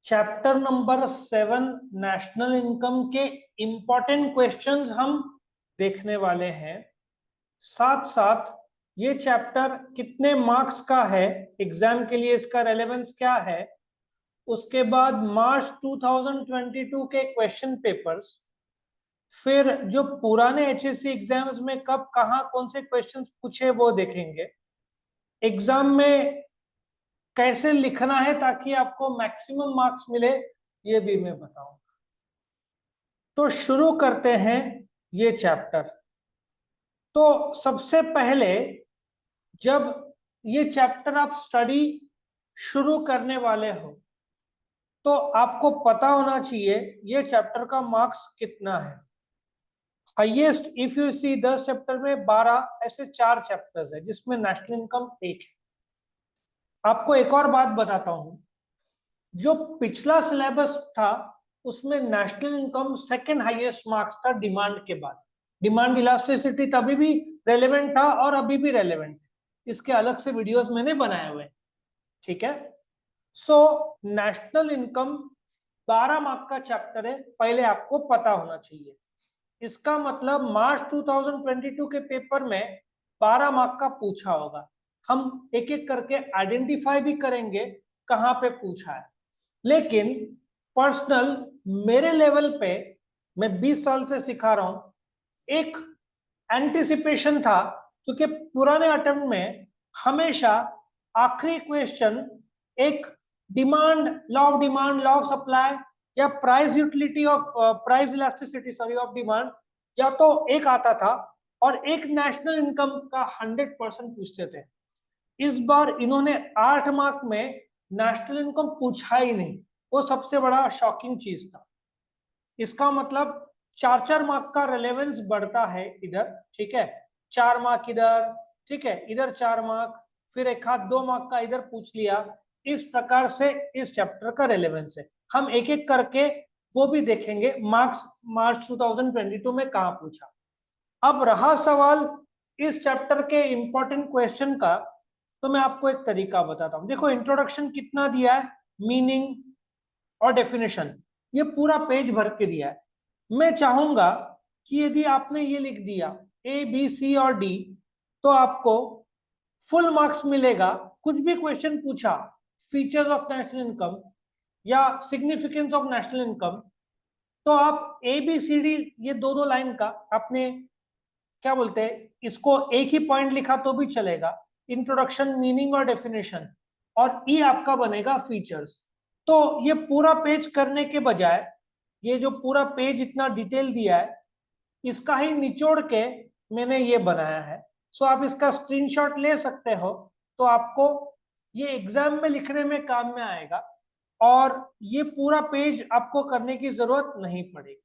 Chapter number 7 national income के important questions हम देखने वाले हैं। साथ साथ ये चैप्टर कितने मार्क्स का है, एग्जाम के लिए इसका रेलेवेंस क्या है, उसके बाद मार्च 2022 के क्वेश्चन पेपर्स, फिर जो पुराने एचएससी एग्जाम्स में कब कहाँ कौन से क्वेश्चंस पूछे वो देखेंगे। एग्जाम में कैसे लिखना है ताकि आपको मैक्सिमम मार्क्स मिले ये भी मैं बताऊंगा। तो शुरू करते हैं ये चैप्टर। तो सबसे पहले जब ये चैप्टर आप स्टडी शुरू करने वाले हो तो आपको पता होना चाहिए ये चैप्टर का मार्क्स कितना है। Highest if you see 10 chapter में 12 ऐसे 4 चैप्टर्स है जिसमें नेशनल इनकम एक है। आपको एक और बात बताता हूं, जो पिछला सिलेबस था उसमें national income second highest marks था डिमांड के बाद। डिमांड इलास्टिसिटी तभी भी रेलेवेंट था और अभी भी रेलेवेंट है, इसके अलग से वीडियोस मैंने बनाए हुए हैं, ठीक है। सो नेशनल इनकम 12 मार्क का चैप्टर है, पहले आपको पता होना चाहिए। इसका मतलब मार्च 2022 के पेपर में 12 मार्क का पूछा होगा। हम एक एक करके आइडेंटिफाई भी करेंगे कहां पे पूछा है। लेकिन पर्सनल मेरे लेवल पे, मैं 20 साल से सिखा रहा हूं, एक एंटिसिपेशन था क्योंकि पुराने अटेम्प्ट में हमेशा आखिरी क्वेश्चन एक demand, law of demand, law of supply या price utility of price elasticity sorry of demand या तो एक आता था और एक नेशनल इनकम का 100% पूछते थे। इस बार इन्होंने 8 मार्क में नेशनल इनकम पूछा ही नहीं, वो सबसे बड़ा शॉकिंग चीज था। इसका मतलब 4-4 मार्क का रेलेवेंस बढ़ता है इधर, ठीक है। 4 मार्क इधर, ठीक है, इधर 4 मार्क, फिर एक हाथ 2 मार्क का इधर पूछ लिया। इस प्रकार से इस चैप्टर का रेलेवेंस है। हम एक एक करके वो भी देखेंगे मार्क्स मार्च 2022 में कहां पूछा। अब रहा सवाल इस चैप्टर के इंपॉर्टेंट क्वेश्चन का, तो मैं आपको एक तरीका बताता हूं। देखो इंट्रोडक्शन कितना दिया है, मीनिंग और डेफिनेशन, ये पूरा पेज भर के दिया है। मैं चाहूंगा कि यदि आपने ये लिख दिया ए बी सी और डी तो आपको फुल मार्क्स मिलेगा। कुछ भी क्वेश्चन पूछा, फीचर्स ऑफ नेशनल इनकम या सिग्निफिकेंस ऑफ नेशनल इनकम, तो आप ए बी सी डी ये दो लाइन का आपने क्या बोलते हैं, इसको एक ही पॉइंट लिखा तो भी चलेगा, इंट्रोडक्शन, मीनिंग और डेफिनेशन, और ई आपका बनेगा फीचर्स। तो ये पूरा पेज करने के बजाय ये जो पूरा पेज इतना डिटेल दिया है इसका ही निचोड़ के मैंने ये बनाया है। सो आप इसका स्क्रीनशॉट ले सकते हो, तो आपको ये एग्जाम में लिखने में काम में आएगा और ये पूरा पेज आपको करने की जरूरत नहीं पड़ेगी।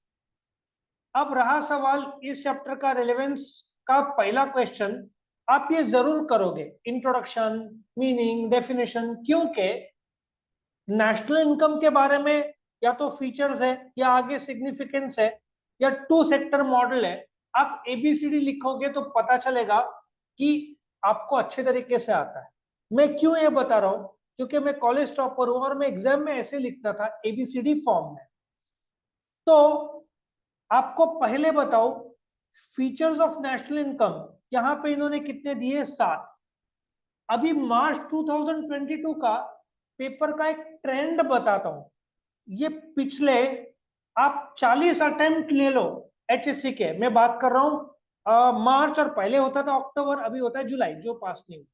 अब रहा सवाल इस चैप्टर का रेलेवेंस का पहला क्वेश्चन, आप ये जरूर करोगे इंट्रोडक्शन, मीनिंग, डेफिनेशन, क्योंकि नेशनल इनकम के बारे में या तो फीचर्स है या आगे सिग्निफिकेंस है या 2 सेक्टर मॉडल है। आप एबीसीडी लिखोगे तो पता चलेगा कि आपको अच्छे तरीके से आता है। मैं क्यों ये बता रहा हूं, क्योंकि मैं कॉलेज टॉपर हूं और मैं एग्जाम में ऐसे लिखता था एबीसीडी फॉर्म में। तो आपको पहले बताओ फीचर्स ऑफ नेशनल इनकम, यहां पे इन्होंने कितने दिए, 7। अभी मार्च 2022 का पेपर का एक ट्रेंड बताता हूं। ये पिछले आप 40 अटेम्प्ट ले लो एचएससी के, मैं बात कर रहा हूं मार्च, और पहले होता था अक्टूबर, अभी होता है जुलाई, जो पास नहीं हुआ।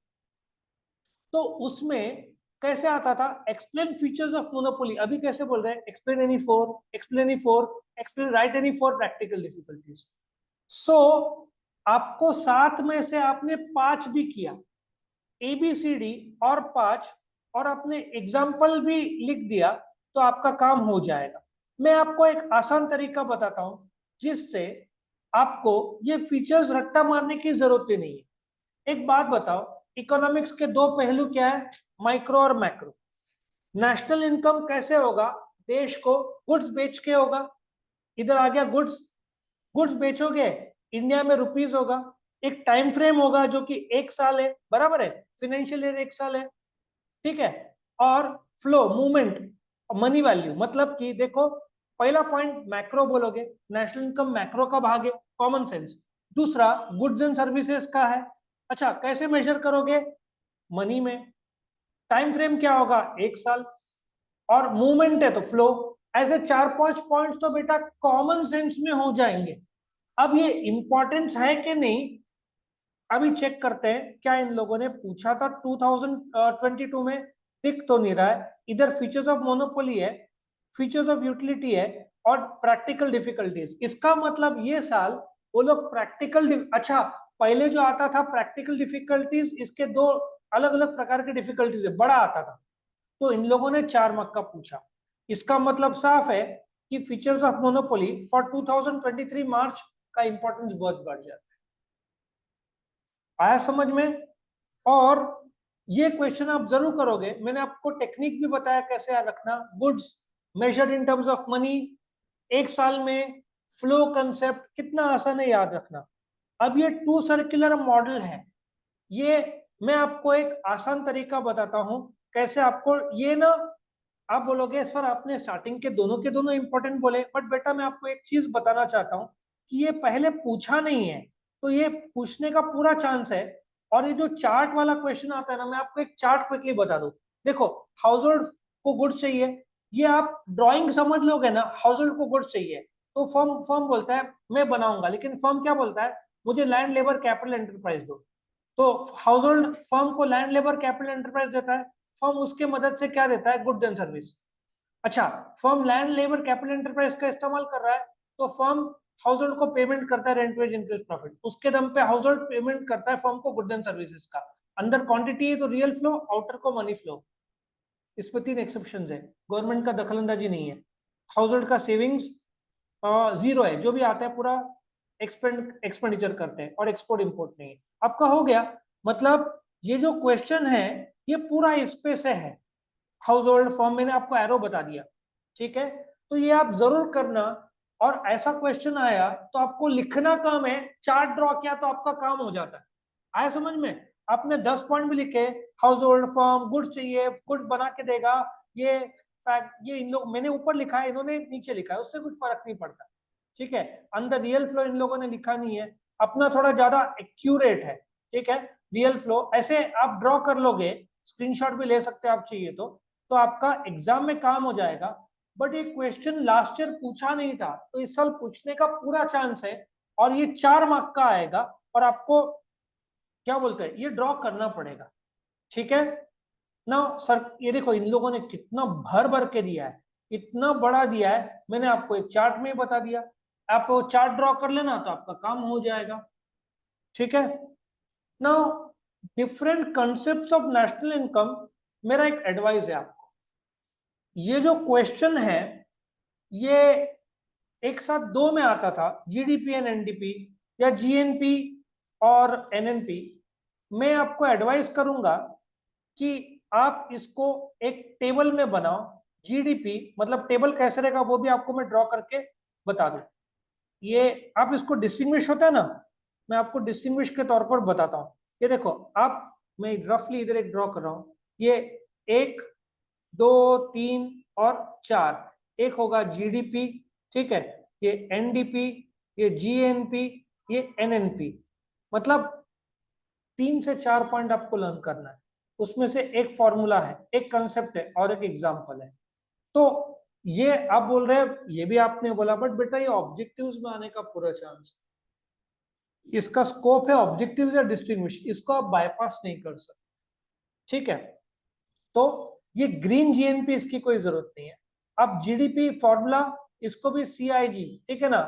तो उसमें कैसे आता था, एक्सप्लेन फीचर्स ऑफ मोनोपोली, अभी कैसे बोल रहे हैं, explain any four, explain any four, explain right any four practical difficulties. So आपको 7 में से आपने 5 भी किया, एबीसीडी और 5, और आपने एग्जाम्पल भी लिख दिया तो आपका काम हो जाएगा। मैं आपको एक आसान तरीका बताता हूं जिससे आपको ये फीचर्स रट्टा मारने की जरूरत ही नहीं है। एक बात बताओ, इकोनॉमिक्स के 2 पहलू क्या है, माइक्रो और मैक्रो। नेशनल इनकम कैसे होगा, देश को गुड्स बेच के होगा। इधर आ गया गुड्स, गुड्स बेचोगे इंडिया में रुपीज होगा, एक टाइम फ्रेम होगा जो कि 1 साल है, बराबर है, फाइनेंशियल ईयर 1 साल है, ठीक है। और फ्लो, मूवमेंट, मनी वैल्यू मतलब कि देखो, पहला पॉइंट मैक्रो बोलोगे, नेशनल इनकम मैक्रो का भाग है, कॉमन सेंस। दूसरा गुड्स एंड सर्विसेज का है। अच्छा, कैसे मेजर करोगे? मनी में। टाइम फ्रेम क्या होगा? 1 साल। और मूवमेंट है तो फ्लो। ऐसे 4-5 पॉइंट्स तो बेटा कॉमन सेंस में हो जाएंगे। अब ये इंपॉर्टेंस है कि नहीं, अभी चेक करते हैं क्या इन लोगों ने पूछा था 2022 में। दिख तो नहीं रहा है इधर। फीचर्स ऑफ मोनोपोली है, फीचर्स ऑफ यूटिलिटी है, और प्रैक्टिकल डिफिकल्टीज। इसका मतलब ये साल वो लोग प्रैक्टिकल, अच्छा पहले जो आता था प्रैक्टिकल डिफिकल्टीज, इसके दो अलग अलग प्रकार के डिफिकल्टीज है, बड़ा आता था। तो इन लोगों ने 4 मार्क का पूछा। इसका मतलब साफ है कि फीचर्स ऑफ मोनोपोली फॉर 2023 मार्च का इंपॉर्टेंस बहुत बढ़ जाता है। आया समझ में? और ये क्वेश्चन आप जरूर करोगे। मैंने आपको टेक्निक भी बताया कैसे याद रखना। Goods measured in terms of money, 1 साल में। फ्लो कंसेप्ट कितना आसान है याद रखना। अब ये 2 सर्कुलर मॉडल है। ये मैं आपको एक आसान तरीका बताता हूं कैसे आपको ये ना। आप बोलोगे सर आपने स्टार्टिंग के दोनों इंपॉर्टेंट बोले, बट बेटा मैं आपको एक चीज बताना चाहता हूं कि ये पहले पूछा नहीं है, तो ये पूछने का पूरा चांस है। और ये जो चार्ट वाला क्वेश्चन आता है ना, मैं आपको एक चार्ट क्विकली बता दूं। देखो, हाउस होल्ड को गुड्स चाहिए, ये आप ड्राइंग समझ लोगे ना, हाउस होल्ड को गुड्स चाहिए तो फर्म फर्म बोलता है मैं बनाऊंगा, लेकिन फर्म क्या बोलता है? मुझे लैंड लेबर कैपिटल एंटरप्राइज दो। तो हाउस होल्ड फर्म को लैंड लेबर कैपिटल एंटरप्राइज देता है, फर्म उसके मदद से क्या देता है? Goods and service. अच्छा, firm land labour capital enterprise का इस्तेमाल कर रहा है, तो फर्म हाउस होल्ड को पेमेंट करता है रेंट वेज इंटरेस्ट प्रॉफिट, उसके दम पे हाउस होल्ड पेमेंट करता है फर्म को गुड्स एंड सर्विसेज का। अंदर क्वांटिटी है तो रियल फ्लो, आउटर को मनी फ्लो। इसमें 3 एक्सेप्शन है, गवर्नमेंट का दखलंदाजी नहीं है। हाउस होल्ड का सेविंग्स जीरो है, जो भी आता है पूरा एक्सपेंडिचर करते हैं, और एक्सपोर्ट इंपोर्ट नहीं है। आपका हो गया। मतलब ये जो क्वेश्चन है ये पूरा इस पे से है। हाउस होल्ड फॉर्म मैंने आपको एरो बता दिया, ठीक है? तो ये आप जरूर करना। और ऐसा क्वेश्चन आया तो आपको लिखना काम है, चार्ट ड्रॉ किया तो आपका काम हो जाता है। आया समझ में? आपने 10 पॉइंट भी लिखे, हाउस होल्ड फॉर्म गुड्स चाहिए, गुड्स बना के देगा, ये फैक्ट, ये इन लोग मैंने ऊपर लिखा है, इन्होंने नीचे लिखा है, उससे कुछ फर्क नहीं पड़ता। ठीक है, अंदर रियल फ्लो इन लोगों ने लिखा नहीं है, अपना थोड़ा ज्यादा एक्यूरेट है। ठीक है, रियल फ्लो ऐसे आप ड्रॉ कर लोगे, स्क्रीनशॉट भी ले सकते हैं आप चाहिए तो आपका एग्जाम में काम हो जाएगा। बट ये क्वेश्चन लास्ट ईयर पूछा नहीं था, तो इस साल पूछने का पूरा चांस है। और ये 4 मार्क का आएगा, और आपको क्या बोलते हैं, ये ड्रॉ करना पड़ेगा। ठीक है ना सर? ये देखो इन लोगों ने कितना भर भर के दिया है, इतना बड़ा दिया है, मैंने आपको एक चार्ट में बता दिया। आप वो चार्ट ड्रॉ कर लेना तो आपका काम हो जाएगा। ठीक है ना? Different concepts of national income, मेरा एक एडवाइस है आपको। ये जो क्वेश्चन है ये एक साथ 2 में आता था, जीडीपी एंड एनडीपी, या जीएनपी और एनएनपी। मैं आपको एडवाइस करूंगा कि आप इसको एक टेबल में बनाओ। जीडीपी मतलब टेबल कैसे रहेगा वो भी आपको मैं ड्रॉ करके बता दूं। ये आप इसको डिस्टिंग्विश होता है ना, मैं आपको डिस्टिंग्विश के तौर पर बताता हूं। ये देखो आप, मैं रफली इधर एक ड्रॉ कर रहा हूं। ये 1, 2, 3 और 4, एक होगा जीडीपी, ठीक है, ये एनडीपी, ये जीएनपी, ये एनएनपी। मतलब 3 से 4 पॉइंट आपको लर्न करना है, उसमें से एक फॉर्मूला है, एक कंसेप्ट है, और एक एग्जांपल है। तो ये आप बोल रहे हैं, ये भी आपने बोला, बट बेटा ये ऑब्जेक्टिव्स में आने का पूरा चांस, इसका स्कोप है ऑब्जेक्टिव्स या डिस्टिंग्विश, इसको आप बाईपास नहीं कर सकते। ठीक है, तो ये ग्रीन जीएनपी इसकी कोई जरूरत नहीं है। अब जीडीपी फॉर्मूला, इसको भी सीआईजी, ठीक है ना,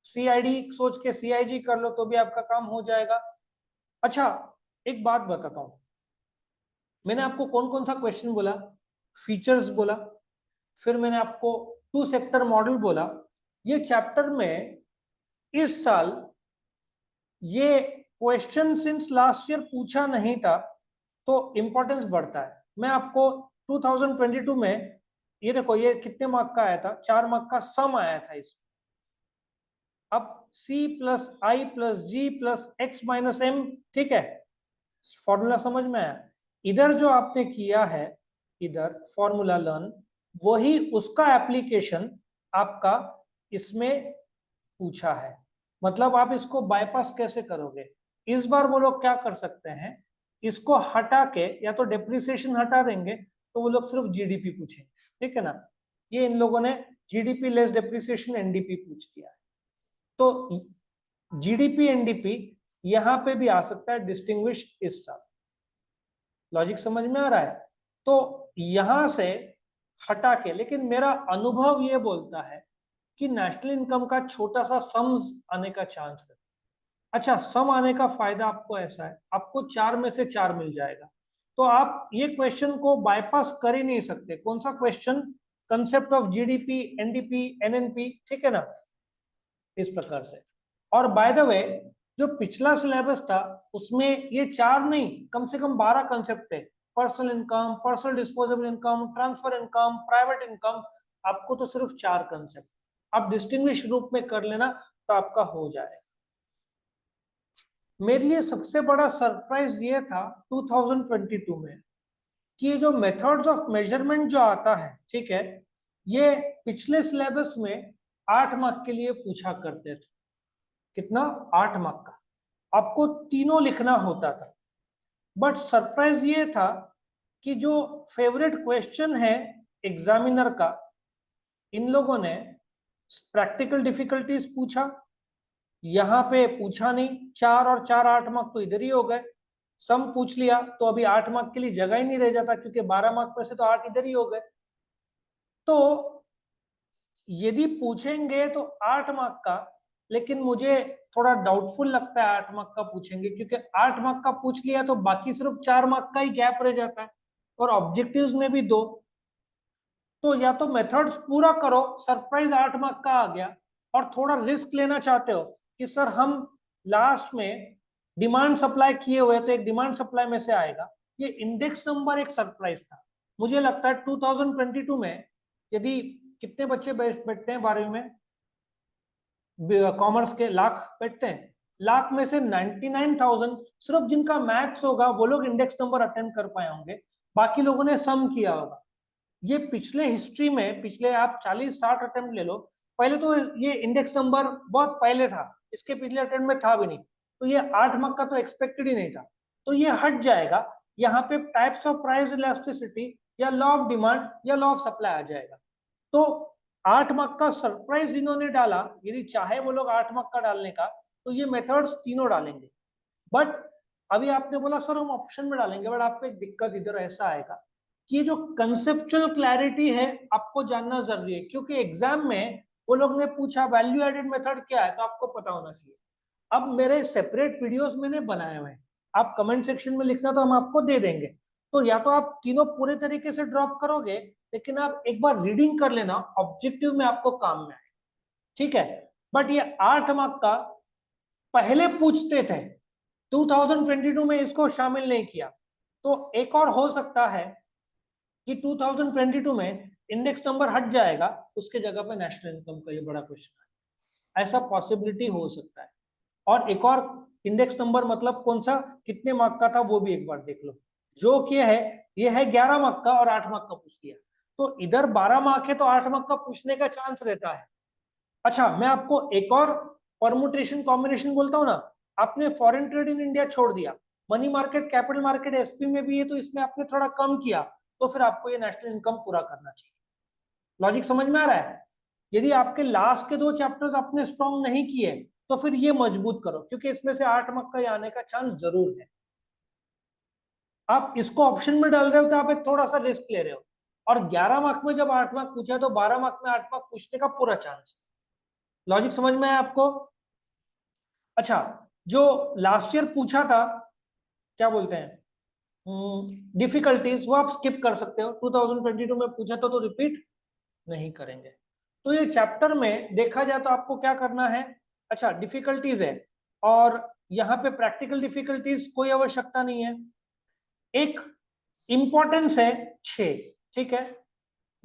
सीआईडी सोच के सीआईजी कर लो तो भी आपका काम हो जाएगा। अच्छा, एक बात बताता हूं, मैंने आपको कौन कौन सा क्वेश्चन बोला? फीचर्स बोला, फिर मैंने आपको 2 सेक्टर मॉडल बोला। ये चैप्टर में इस साल ये क्वेश्चन सिंस लास्ट ईयर पूछा नहीं था, तो इंपॉर्टेंस बढ़ता है। मैं आपको 2022 में, ये देखो ये कितने मार्क का आया था? 4 मार्क का सम आया था इसमें। अब c प्लस आई प्लस जी प्लस एक्स माइनस एम, ठीक है, फॉर्मूला समझ में आया? इधर जो आपने किया है, इधर फॉर्मूला लर्न, वही उसका एप्लीकेशन आपका इसमें पूछा है। मतलब आप इसको बाईपास कैसे करोगे? इस बार वो लोग क्या कर सकते हैं, इसको हटा के या तो डेप्रिसिएशन हटा देंगे तो वो लोग सिर्फ जीडीपी पूछेंगे, ठीक है ना। ये इन लोगों ने जीडीपी लेस डेप्रिसिएशन एनडीपी पूछ दिया है। तो जीडीपी एनडीपी यहां पे भी आ सकता है डिस्टिंग्विश इस साल। लॉजिक समझ में आ रहा है? तो यहां से हटा के, लेकिन मेरा अनुभव ये बोलता है कि नेशनल इनकम का छोटा सा सम्स आने का चांस है। अच्छा, सम आने का फायदा आपको ऐसा है, आपको 4 में से 4 मिल जाएगा। तो आप ये क्वेश्चन को बाईपास कर ही नहीं सकते। कौन सा question? Concept of GDP, NDP, NNP, ठीक है ना, इस प्रकार से। और बाय द वे, जो पिछला सिलेबस था उसमें ये 4 नहीं, कम से कम 12 कंसेप्ट है। Personal income, personal disposable income, transfer income, private income. आपको तो सिर्फ 4 कंसेप्ट आप डिस्टिंग्विश रूप में कर लेना तो आपका हो जाएगा। मेरे लिए सबसे बड़ा सरप्राइज ये था 2022 में कि ये जो मेथड्स ऑफ मेजरमेंट जो आता है, ठीक है, ये पिछले सिलेबस में 8 मार्क के लिए पूछा करते थे। कितना? 8 मार्क का आपको तीनों लिखना होता था। बट सरप्राइज ये था कि जो फेवरेट क्वेश्चन है एग्जामिनर का, इन लोगों ने प्रैक्टिकल डिफिकल्टीज पूछा, यहां पे पूछा नहीं। 4 और 4 8 मार्क तो इधर ही हो गए। सम पूछ लिया तो अभी 8 मार्क के लिए जगह ही नहीं रह जाता, क्योंकि 12 मार्क में से तो 8 इधर ही हो गए। तो यदि पूछेंगे तो 8 मार्क का, लेकिन मुझे थोड़ा डाउटफुल लगता है 8 मार्क का पूछेंगे, क्योंकि 8 मार्क का पूछ लिया तो बाकी सिर्फ 4 मार्क का ही गैप रह जाता है, और ऑब्जेक्टिव्स में भी 2। तो या तो मेथड्स पूरा करो, सरप्राइज 8 मार्क का आ गया, और थोड़ा रिस्क लेना चाहते हो कि सर हम लास्ट में डिमांड सप्लाई किए हुए तो एक डिमांड सप्लाई में से आएगा, ये इंडेक्स नंबर एक सरप्राइज था। मुझे लगता है 2022 में यदि कितने बच्चे बैठते हैं 12वीं में कॉमर्स के, लाख बैठते हैं, लाख में से 99,000 सिर्फ जिनका मैथ्स होगा वो लोग इंडेक्स नंबर अटेम्प्ट कर पाए होंगे, बाकी लोगों ने सम किया होगा। ये पिछले हिस्ट्री में, पिछले आप 40-60 अटेम्प्ट ले लो, पहले तो ये इंडेक्स नंबर बहुत पहले था, इसके पिछले अटेम्प्ट में था भी नहीं, तो ये 8 मार्क का तो एक्सपेक्टेड ही नहीं था। तो ये हट जाएगा, यहाँ पे टाइप्स ऑफ प्राइस इलास्टिसिटी या लॉ ऑफ डिमांड या लॉ ऑफ सप्लाई आ जाएगा। तो 8 मार्क का सरप्राइज इन्होंने डाला, यदि चाहे वो लोग 8 मार्क का डालने का तो ये मेथड्स तीनों डालेंगे। बट अभी आपने बोला सर हम ऑप्शन में डालेंगे, बट आपको एक दिक्कत इधर ऐसा आएगा कि ये जो कंसेप्चुअल क्लैरिटी है आपको जानना जरूरी है, क्योंकि एग्जाम में वो लोग ने पूछा वैल्यू एडेड मेथड क्या है, तो आपको पता होना चाहिए। अब मेरे सेपरेट वीडियोस मैंने बनाए हुए हैं, आप कमेंट सेक्शन में लिखना तो हम आपको दे देंगे। तो या तो आप तीनों पूरे तरीके से ड्रॉप करोगे, लेकिन आप एक बार रीडिंग कर लेना, ऑब्जेक्टिव में आपको काम में आए, ठीक है। बट ये 8 मार्क का पहले पूछते थे, 2022 में इसको शामिल नहीं किया। तो एक और हो सकता है कि 2022 में इंडेक्स नंबर हट जाएगा, उसके जगह पे नेशनल इनकम का ये बड़ा क्वेश्चन है, ऐसा पॉसिबिलिटी हो सकता है। और एक और इंडेक्स नंबर मतलब कौन सा, कितने मार्क का था वो भी एक बार देख लो। जो कि है ये है 11 मार्क का और 8 मार्क का पूछ लिया, तो इधर 12 मार्क है तो 8 मार्क का पूछने का चांस रहता है। अच्छा, मैं आपको एक और परमुटेशन कॉम्बिनेशन बोलता हूं ना। आपने फॉरेन ट्रेड इन इंडिया छोड़ दिया, money market, capital market SP में भी है, तो इसमें आपने थोड़ा कम किया, तो फिर आपको ये नेशनल इनकम पूरा करना चाहिए। लॉजिक समझ में आ रहा है? यदि आपके लास्ट के 2 चैप्टर्स आपने स्ट्रॉन्ग नहीं किए तो फिर ये मजबूत करो, क्योंकि इसमें से 8 मार्क का आने का चांस जरूर है। आप इसको ऑप्शन में डाल रहे हो तो आप एक थोड़ा सा रिस्क ले रहे हो, और 11 मार्क में जब 8 मार्क पूछा तो 12 मार्क में 8 मार्क पूछने का पूरा चांस है। लॉजिक समझ में आया आपको? अच्छा, जो लास्ट ईयर पूछा था, क्या बोलते हैं, डिफिकल्टीज, वो आप स्किप कर सकते हो। 2022 में पूछा था तो रिपीट नहीं करेंगे। तो ये चैप्टर में देखा जाए तो आपको क्या करना है, अच्छा डिफिकल्टीज है, और यहाँ पे प्रैक्टिकल डिफिकल्टीज कोई आवश्यकता नहीं है। एक इंपॉर्टेंस है 6, ठीक है।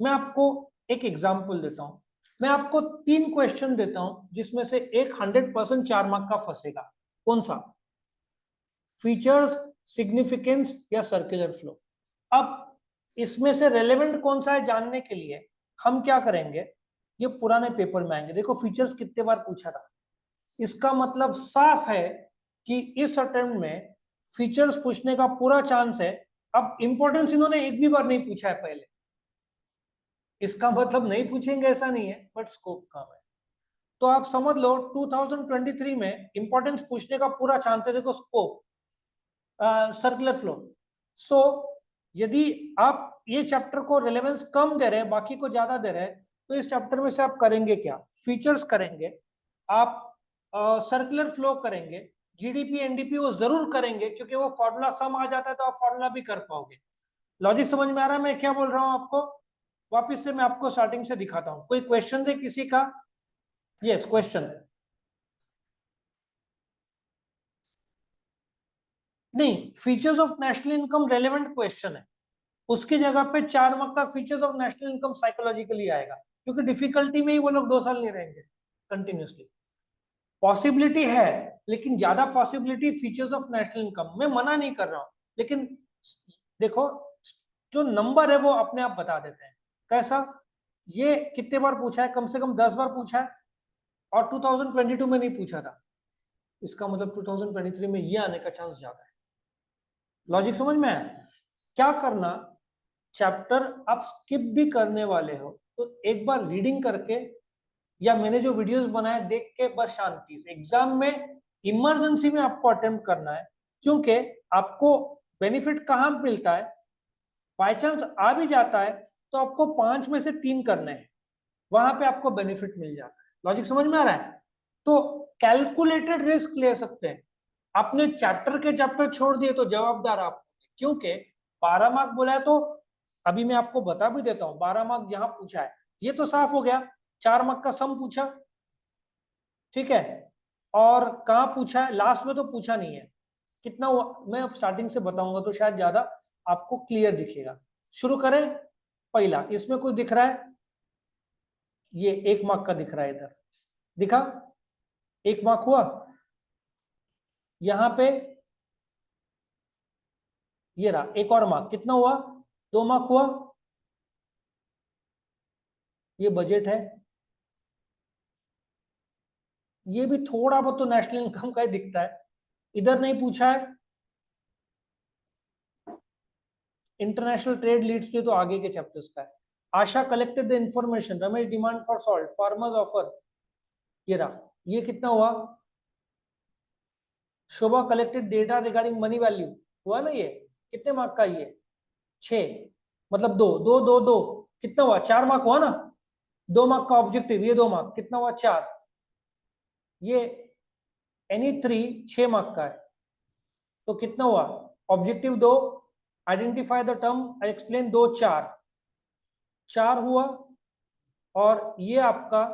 मैं आपको एक एग्जांपल देता हूं, मैं आपको 3 क्वेश्चन देता हूं जिसमें से एक 100% 4 मार्क का फंसेगा। कौन सा? फीचर्स, सिग्निफिकेंस या सर्कुलर फ्लो। अब इसमें से रेलेवेंट कौन सा है जानने के लिए हम क्या करेंगे, ये पुराने पेपर में आएंगे। देखो फीचर्स कितने बार पूछा था, इसका मतलब साफ है कि इस अटेम्प्ट में फीचर्स पूछने का पूरा चांस है। अब इंपॉर्टेंस इन्होंने एक भी बार नहीं पूछा है पहले, इसका मतलब नहीं पूछेंगे ऐसा नहीं है, बट स्कोप कम है। तो आप समझ लो 2023 में इंपॉर्टेंस पूछने का पूरा चांस है। देखो स्कोप, सर्कुलर फ्लो। सो यदि आप ये चैप्टर को रिलेवेंस कम दे रहे हैं, बाकी को ज्यादा दे रहे हैं, तो इस चैप्टर में से आप करेंगे क्या, फीचर्स करेंगे, आप सर्कुलर फ्लो करेंगे, जीडीपी एनडीपी वो जरूर करेंगे, क्योंकि वो फॉर्मूला सम आ जाता है तो आप फॉर्मूला भी कर पाओगे। लॉजिक समझ में आ रहा है मैं क्या बोल रहा हूं आपको? वापिस से मैं आपको स्टार्टिंग से दिखाता हूं। कोई क्वेश्चन है किसी का? Yes question. नहीं, features of national income relevant question है, उसकी जगह पे 4 मार्क का features of national income psychologically आएगा, क्योंकि डिफिकल्टी में ही वो लोग 2 साल नहीं रहेंगे कंटिन्यूसली। पॉसिबिलिटी है, लेकिन ज्यादा possibility features of national income, मैं मना नहीं कर रहा हूं, लेकिन देखो जो नंबर है वो अपने आप बता देते हैं। कैसा? ये कितने बार पूछा है? कम से कम 10 बार पूछा है, और 2022 में नहीं पूछा था, इसका मतलब 2023 में ये आने का चांस ज्यादा है। लॉजिक समझ में आया? क्या करना, चैप्टर आप स्किप भी करने वाले हो तो एक बार रीडिंग करके, या मैंने जो वीडियोस बनाए देख के, बस शांति से एग्जाम में इमरजेंसी में आपको अटेम्प्ट करना है। क्योंकि आपको बेनिफिट कहां मिलता है, बाय चांस आ भी जाता है तो आपको 5 में से 3 करने हैं, वहां पे आपको बेनिफिट मिल जाता है। लॉजिक समझ में आ रहा है? तो कैलकुलेटेड रिस्क ले सकते हैं। आपने चैप्टर के चैप्टर छोड़ दिए तो जवाबदार आप, क्योंकि 12 मार्क बोला है, तो अभी मैं आपको बता भी देता हूं 12 मार्क जहां पूछा है ये तो साफ हो गया, 4 मार्क का सम पूछा, ठीक है, और कहां पूछा है, लास्ट में तो पूछा नहीं है। कितना हुआ मैं अब स्टार्टिंग से बताऊंगा तो शायद ज्यादा आपको क्लियर दिखेगा। शुरू करें। पहला, इसमें कुछ दिख रहा है, ये 1 मार्क का दिख रहा है, इधर दिखा, 1 मार्क हुआ। यहां पे ये रहा, एक और मार्क, कितना हुआ, 2 मार्क हुआ। ये बजट है, ये भी थोड़ा बहुत तो नेशनल इनकम का ही दिखता है, इधर नहीं पूछा है। इंटरनेशनल ट्रेड लीड्स टू तो आगे के चैप्टर्स का है। Asha collected the information, Ramesh demand for salt, farmers offer, ये रहा, ये कितना हुआ। Shobha collected data regarding money value, हुआ ना ये, कितने मार्क का ये, 6, मतलब 2 2 2 2, कितना हुआ, 4 मार्क हुआ ना। 2 मार्क का ऑब्जेक्टिव, ये 2 मार्क, कितना हुआ, 4। ये एनी 3 6 मार्क का है, तो कितना हुआ, objective 2, identify the term, explain 2 4, 4 हुआ। और ये आपका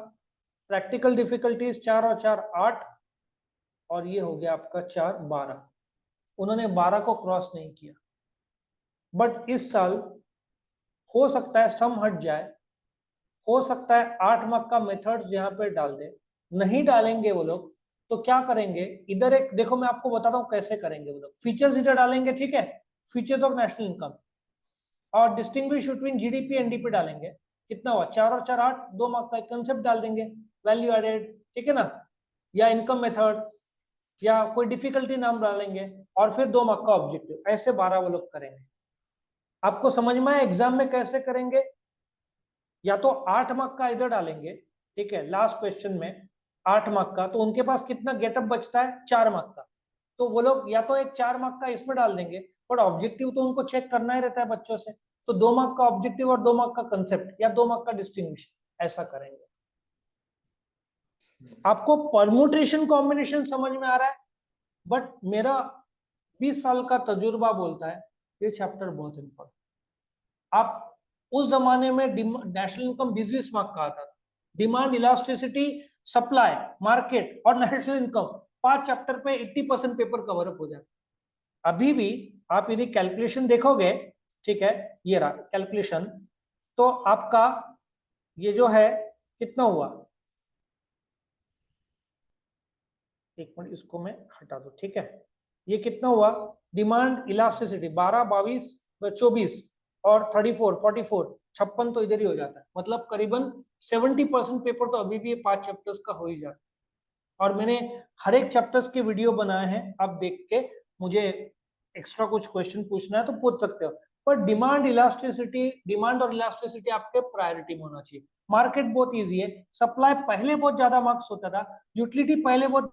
प्रैक्टिकल डिफिकल्टीज 4 और 4 8, और ये हो गया आपका 4 12। उन्होंने 12 को क्रॉस नहीं किया, बट इस साल हो सकता है सम हट जाए, हो सकता है 8 मार्क का मेथड्स यहाँ पे डाल दे। नहीं डालेंगे वो लोग तो क्या करेंगे, इधर एक देखो मैं आपको बताता हूँ कैसे करेंगे वो लोग। फीचर्स इधर डालेंगे, ठीक है, फीचर्स ऑफ नेशनल इनकम, और डिस्टिंग्विश बिटवीन जीडीपी एनडीपी डालेंगे। कितना हुआ, 4 और 4 8, 2 मार्क का एक कंसेप्ट डाल देंगे, वैल्यू एडेड, ठीक है ना, या इनकम मेथड, या कोई डिफिकल्टी नाम डालेंगे, और फिर 2 मार्क का ऑब्जेक्टिव। ऐसे 12 वो लोग करेंगे। आपको समझ में आया एग्जाम में कैसे करेंगे? या तो 8 मार्क का इधर डालेंगे, ठीक है, लास्ट क्वेश्चन में 8 मार्क का, तो उनके पास कितना गेटअप बचता है, 4 मार्क का, तो वो लोग या तो एक 4 मार्क का इसमें डाल देंगे, बट ऑब्जेक्टिव तो उनको चेक करना ही रहता है बच्चों से, तो 2 मार्क का ऑब्जेक्टिव और 2 मार्क का कंसेप्ट, या 2 मार्क का डिस्टिंग्विश, ऐसा करेंगे। आपको परमुटेशन कॉम्बिनेशन समझ में आ रहा है? बट मेरा 20 साल का तजुर्बा बोलता है ये चैप्टर बहुत इंपॉर्टेंट। आप उस जमाने में नेशनल इनकम 20-20 मार्क का आता था, डिमांड इलास्टिसिटी, सप्लाई, मार्केट और नेशनल इनकम, 5 चैप्टर पे 80% पेपर कवर अप हो जाता। अभी भी आप यदि कैलकुलेशन देखोगे, ठीक है, ये रहा कैलकुलेशन, तो आपका ये जो है कितना हुआ, एक मिनट इसको मैं हटा दो, ठीक है, ये कितना हुआ, डिमांड इलास्टिसिटी 12 22 24, और 34, 44, 56 तो इधर ही हो जाता है। मतलब करीबन 70% पेपर तो अभी भी 5 चैप्टर्स का हो ही जाता है। और मैंने हर एक चैप्टर्स के वीडियो बनाए हैं, आप देख के मुझे एक्स्ट्रा कुछ क्वेश्चन पूछना है तो पूछ सकते हो। पर डिमांड और इलास्टिसिटी आपके प्रायोरिटी में होना चाहिए। मार्केट बहुत इजी है, सप्लाई पहले बहुत ज्यादा मार्क्स होता था, यूटिलिटी पहले बहुत